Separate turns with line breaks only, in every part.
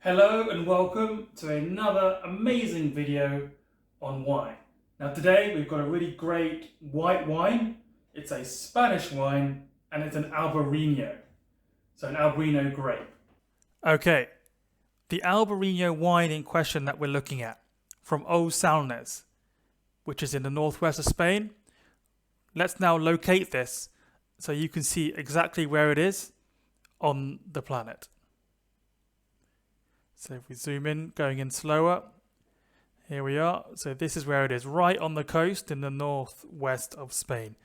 Hello and welcome to another amazing video on wine. Now today we've got a really great white wine. It's a Spanish wine and it's an Albarino. So an Albarino grape. Okay, the Albarino wine in question that we're looking at from Os Salnes, which is in the northwest of Spain. Let's now locate this so you can see exactly where it is on the planet. So if we zoom in, going in slower, here we are. So this is where it is, right on the coast in the northwest of Spain,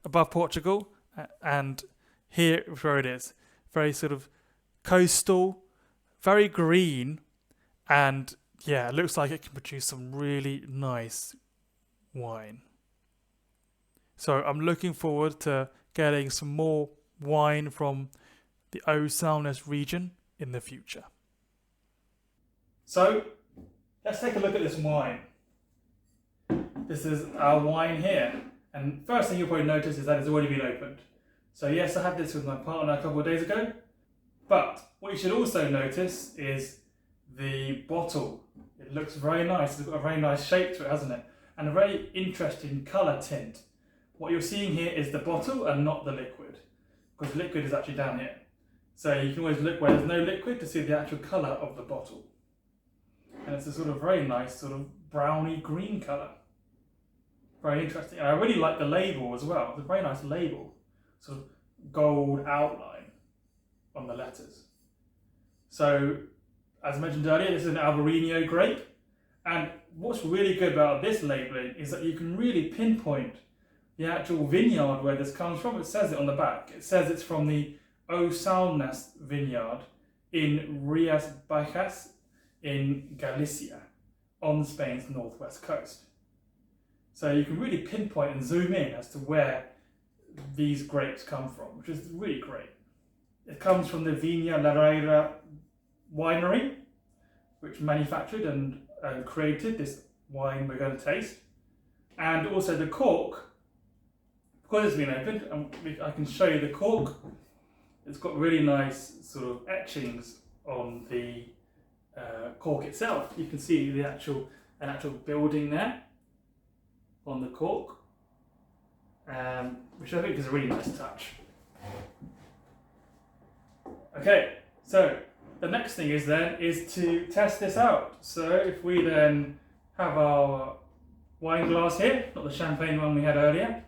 above Portugal, and here is where it is. Very sort of coastal, very green, and yeah, it looks like it can produce some really nice wine. So I'm looking forward to getting some more wine from the Os Salnes region in the future. So, let's take a look at this wine. This is our wine here. And first thing you'll probably notice is that it's already been opened. So yes, I had this with my partner a couple of days ago. But what you should also notice is the bottle. It looks very nice. It's got a very nice shape to it, hasn't it? And a very interesting colour tint. What you're seeing here is the bottle and not the liquid. Because the liquid is actually down here. So you can always look where there's no liquid to see the actual colour of the bottle. And it's a sort of very nice sort of browny green colour. Very interesting. And I really like the label as well. It's a very nice label. Sort of gold outline on the letters. So, as I mentioned earlier, this is an Albarino grape. And what's really good about this labelling is that you can really pinpoint the actual vineyard where this comes from. It says it on the back. It says it's from the Os Salnes vineyard in Rias Baixas in Galicia, on Spain's northwest coast. So you can really pinpoint and zoom in as to where these grapes come from, which is really great. It comes from the Viña Larreira winery, which manufactured and created this wine we're going to taste. And also the cork, because it's been opened, and I can show you the cork. It's got really nice sort of etchings on the cork itself. You can see an actual building there on the cork, which I think is a really nice touch. Okay, so the next thing is to test this out. So if we then have our wine glass here, not the champagne one we had earlier,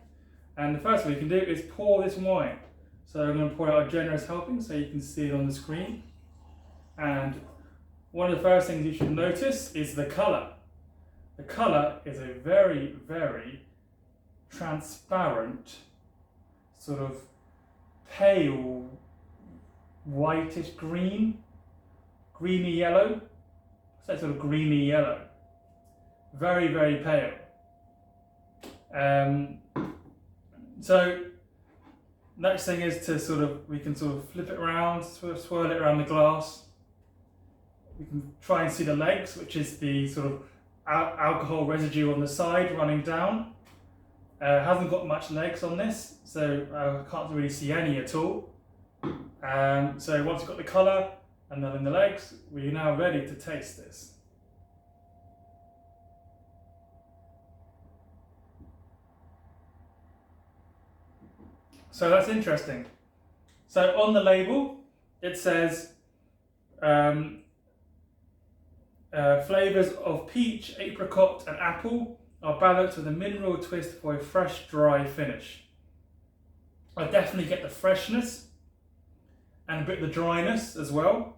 and the first thing we can do is pour this wine. So I'm going to pour out a generous helping so you can see it on the screen. And one of the first things you should notice is the colour. The colour is a very, very transparent, sort of pale, whitish green, greeny yellow. So sort of greeny yellow. Very, very pale. So next thing is we can flip it around, swirl it around the glass. We can try and see the legs, which is the sort of alcohol residue on the side running down. Hasn't got much legs on this, so I can't really see any at all. So once you've got the colour and then the legs, we're now ready to taste this. So that's interesting. So on the label, it says flavours of peach, apricot and apple are balanced with a mineral twist for a fresh, dry finish. I definitely get the freshness and a bit of the dryness as well.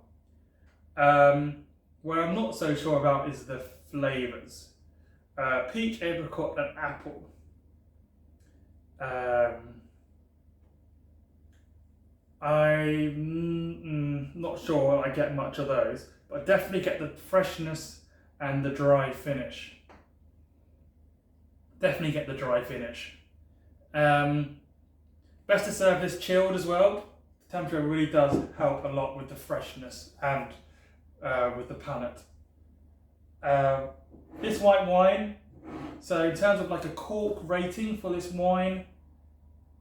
What I'm not so sure about is the flavours. Peach, apricot and apple. I'm not sure I get much of those, but I definitely get the freshness and the dry finish. Definitely get the dry finish. Best to serve this chilled as well. The temperature really does help a lot with the freshness and with the palate. This white wine, so in terms of like a cork rating for this wine,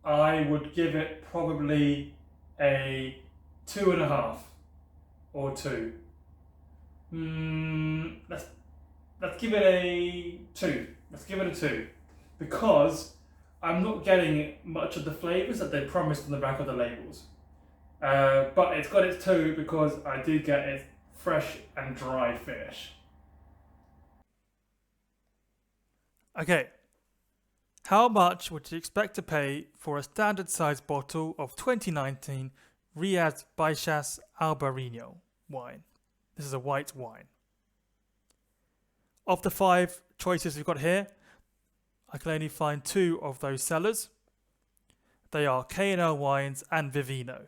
I would give it probably a 2.5 or 2. Let's give it a 2. Let's give it a 2. Because I'm not getting much of the flavours that they promised on the back of the labels. But it's got its 2 because I do get its fresh and dry finish. Okay, how much would you expect to pay for a standard size bottle of 2019 Rias Baixas Albarino wine? This is a white wine. Of the 5 choices we've got here, I can only find 2 of those sellers. They are K&L Wines and Vivino.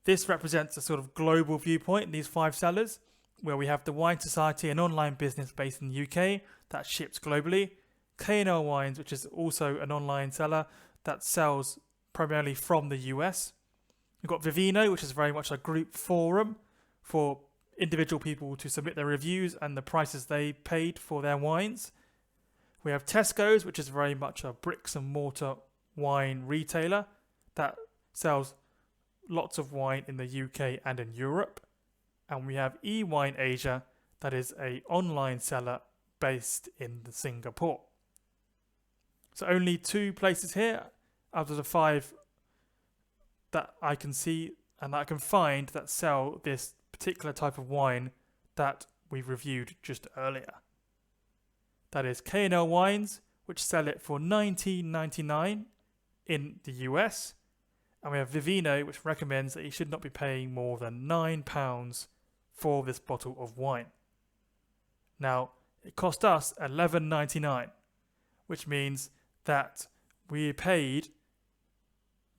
This represents a sort of global viewpoint in these 5 sellers, where we have the Wine Society, an online business based in the UK that ships globally. K&L Wines, which is also an online seller that sells primarily from the US. We've got Vivino, which is very much a group forum for individual people to submit their reviews and the prices they paid for their wines. We have Tesco's, which is very much a bricks and mortar wine retailer that sells lots of wine in the UK and in Europe. And we have eWine Asia, that is an online seller based in Singapore. So only 2 places here out of the 5 that I can see and that I can find that sell this particular type of wine that we reviewed just earlier. That is K&L Wines, which sell it for $19.99 in the US. And we have Vivino, which recommends that you should not be paying more than £9 for this bottle of wine. Now, it cost us $11.99, which means that we paid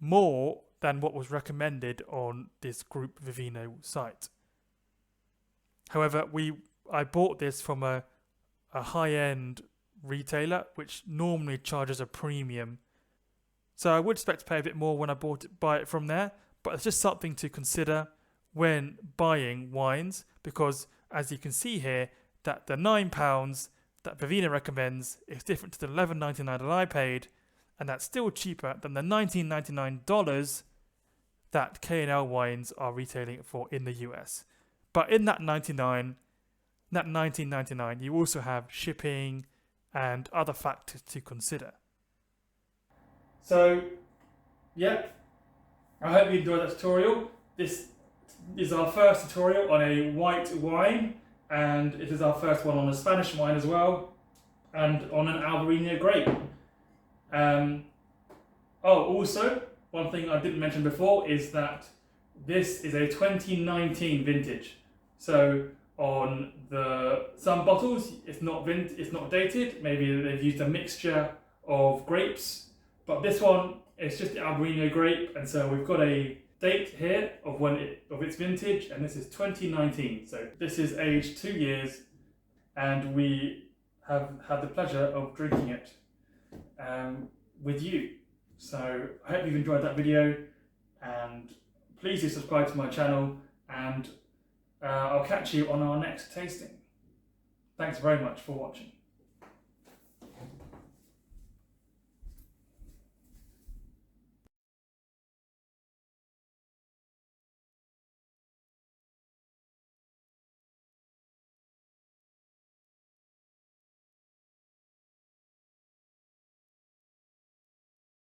more than what was recommended on this group Vivino site. However, I bought this from a high-end retailer, which normally charges a premium. So I would expect to pay a bit more when I buy it from there, but it's just something to consider when buying wines, because as you can see here, that the £9 that Vivino recommends is different to the $11.99 that I paid, and that's still cheaper than the $19.99 that K&L Wines are retailing it for in the US. But in that $19.99, you also have shipping and other factors to consider. So, yeah, I hope you enjoyed that tutorial. This is our first tutorial on a white wine, and it is our first one on a Spanish wine as well, and on an Albarino grape. Also, one thing I didn't mention before is that this is a 2019 vintage. So on some bottles, it's not dated. Maybe they've used a mixture of grapes, but this one is just the Albarino grape, and so we've got a date here of its vintage, and this is 2019. So this is aged 2 years, and we have had the pleasure of drinking it with you. So I hope you've enjoyed that video, and please do subscribe to my channel, and I'll catch you on our next tasting. Thanks very much for watching.